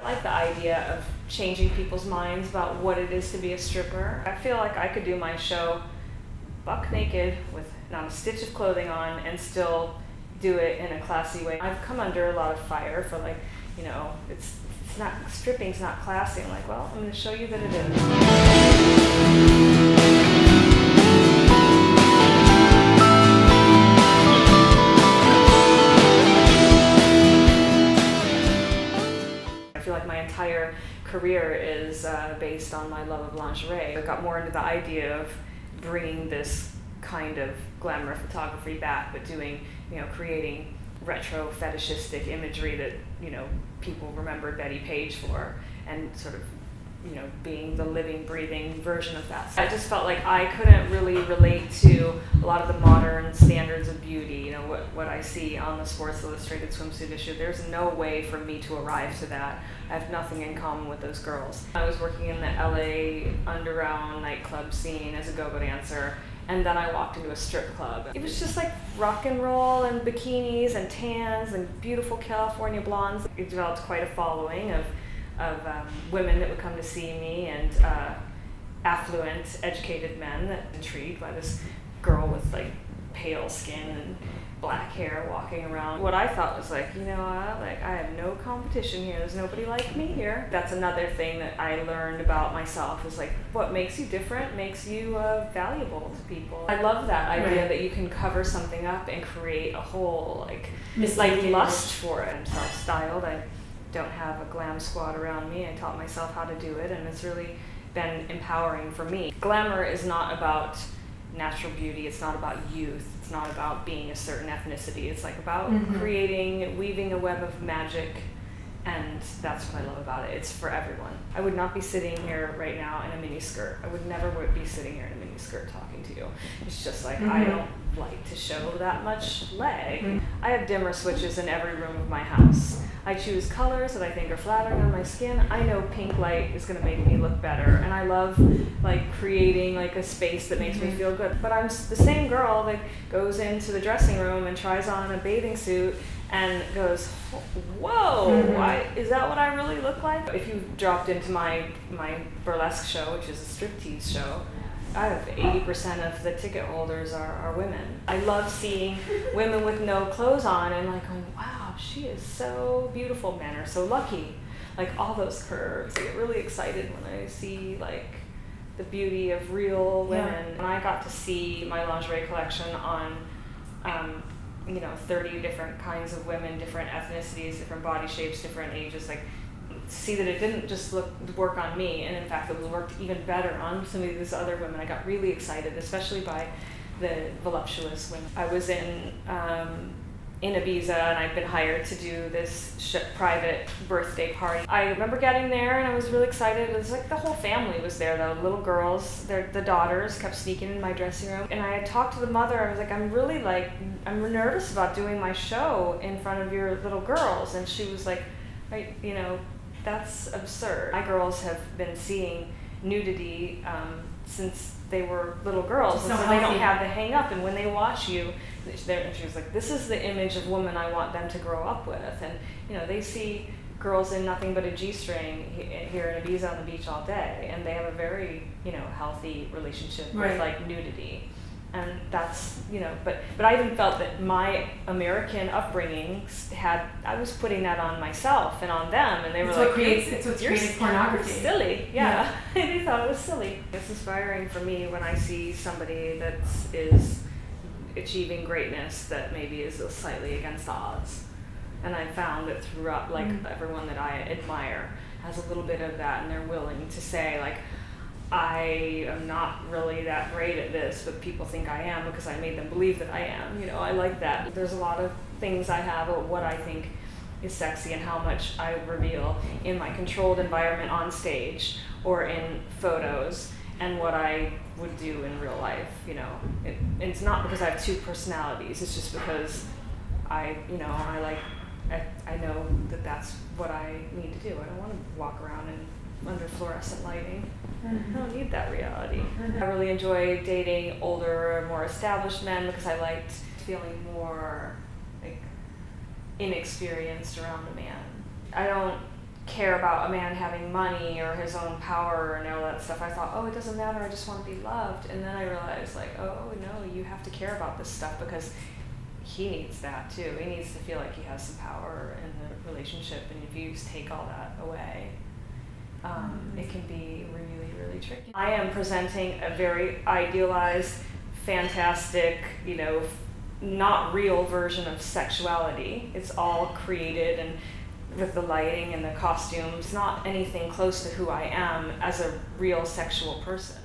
I like the idea of changing people's minds about what it is to be a stripper. I feel like I could do my show buck naked with not a stitch of clothing on and still do it in a classy way. I've come under a lot of fire for it's not, stripping's not classy. I'm like, well, I'm going to show you that it is. I feel like my entire career is based on my love of lingerie. I got more into the idea of bringing this kind of glamour photography back, but doing, creating retro fetishistic imagery that, people remembered Betty Page for, and sort of, being the living, breathing version of that. I just felt like I couldn't really relate to a lot of the modern standards of beauty, what I see on the Sports Illustrated swimsuit issue. There's no way for me to arrive to that. I have nothing in common with those girls. I was working in the LA underground nightclub scene as a go-go dancer, and then I walked into a strip club. It was just like rock and roll and bikinis and tans and beautiful California blondes. It developed quite a following of women that would come to see me, and affluent, educated men that were intrigued by this girl with pale skin and black hair walking around. What I thought was I have no competition here. There's nobody like me here. That's another thing that I learned about myself, is what makes you different makes you valuable to people. I love that idea that you can cover something up and create a whole lust for it. I'm self-styled. I don't have a glam squad around me. I taught myself how to do it, and it's really been empowering for me. Glamour is not about natural beauty. It's not about youth. It's not about being a certain ethnicity. It's about creating, weaving a web of magic, and that's what I love about it. It's for everyone. I would not be sitting here right now in a mini skirt. I would never be sitting here in a mini skirt talking to you. It's just I don't like to show that much leg. I have dimmer switches in every room of my house. I choose colors that I think are flattering on my skin. I know pink light is going to make me look better, and I love creating a space that makes me feel good. But I'm the same girl that goes into the dressing room and tries on a bathing suit and goes, whoa, is that what I really look like? If you dropped into my burlesque show, which is a striptease show, I have 80% of the ticket holders are women. I love seeing women with no clothes on and going, wow, she is so beautiful. Men are so lucky. All those curves. I get really excited when I see the beauty of real women. And I got to see my lingerie collection on 30 different kinds of women, different ethnicities, different body shapes, different ages. See that it didn't just work on me, and in fact it worked even better on some of these other women. I got really excited, especially by the voluptuous women. I was in Ibiza, and I'd been hired to do this private birthday party. I remember getting there, and I was really excited. It was the whole family was there, the little girls, the daughters kept sneaking in my dressing room. And I had talked to the mother. I was I'm really I'm nervous about doing my show in front of your little girls. And she was that's absurd. My girls have been seeing nudity since they were little girls, and so they don't have the hang up. And when they watch you, and she was this is the image of woman I want them to grow up with. And they see girls in nothing but a G-string here in Ibiza on the beach all day, and they have a very healthy relationship with nudity. And that's, but I even felt that my American upbringing I was putting that on myself and on them, and they were it's what creates pornography. Silly, yeah. They thought it was silly. It's inspiring for me when I see somebody that is achieving greatness that maybe is slightly against odds. And I found that throughout, everyone that I admire has a little bit of that, and they're willing to say, I am not really that great at this, but people think I am because I made them believe that I am. I like that. There's a lot of things I have about what I think is sexy and how much I reveal in my controlled environment on stage or in photos, and what I would do in real life. It's not because I have two personalities. It's just because I know that that's what I need to do. I don't want to walk around under fluorescent lighting. I don't need that reality. I really enjoy dating older, more established men because I liked feeling more inexperienced around a man. I don't care about a man having money or his own power and all that stuff. I thought, oh, it doesn't matter, I just want to be loved. And then I realized, like, oh no, you have to care about this stuff because he needs that too. He needs to feel like he has some power in the relationship, and if you take all that away, it can be really, really tricky. I am presenting a very idealized, fantastic, not real version of sexuality. It's all created and with the lighting and the costumes, not anything close to who I am as a real sexual person.